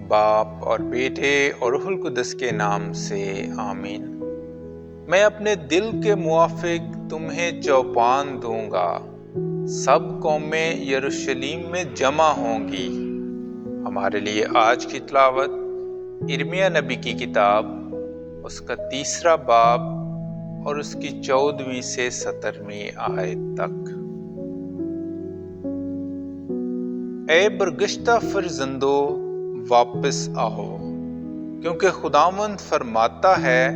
باپ اور بیٹے اور روح القدس کے نام سے آمین۔ میں اپنے دل کے موافق تمہیں چوپان دوں گا، سب قومیں یروشلم میں جمع ہوں گی۔ ہمارے لیے آج کی تلاوت ارمیہ نبی کی کتاب، اس کا 3 باب اور اس کی 14ویں سے 17ویں آیت تک۔ اے برگشتہ فرزندو واپس آؤ، کیونکہ خداوند فرماتا ہے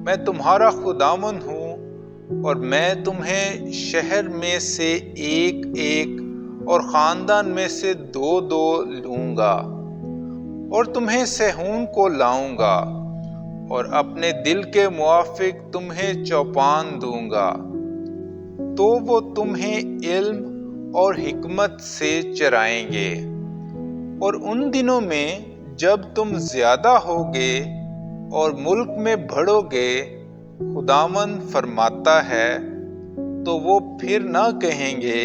میں تمہارا خداوند ہوں اور میں تمہیں شہر میں سے ایک ایک اور خاندان میں سے 2 لوں گا، اور تمہیں صہیون کو لاؤں گا اور اپنے دل کے موافق تمہیں چوپان دوں گا، تو وہ تمہیں علم اور حکمت سے چرائیں گے۔ اور ان دنوں میں جب تم زیادہ ہوگے اور ملک میں بڑھو گے، خداوند فرماتا ہے، تو وہ پھر نہ کہیں گے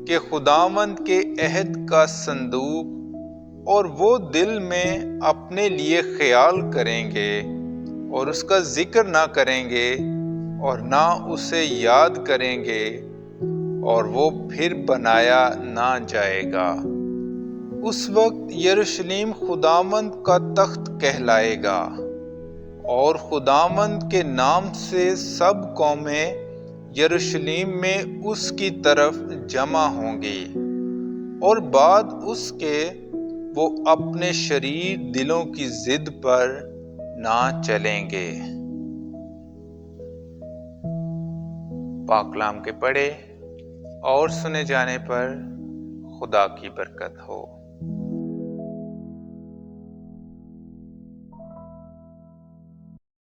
کہ خداوند کے عہد کا صندوق، اور وہ دل میں اپنے لیے خیال کریں گے اور اس کا ذکر نہ کریں گے اور نہ اسے یاد کریں گے، اور وہ پھر بنایا نہ جائے گا۔ اس وقت یروشلم خداوند کا تخت کہلائے گا، اور خداوند کے نام سے سب قومیں یروشلم میں اس کی طرف جمع ہوں گی، اور بعد اس کے وہ اپنے شریر دلوں کی ضد پر نہ چلیں گے۔ پاک کلام کے پڑھے اور سنے جانے پر خدا کی برکت ہو۔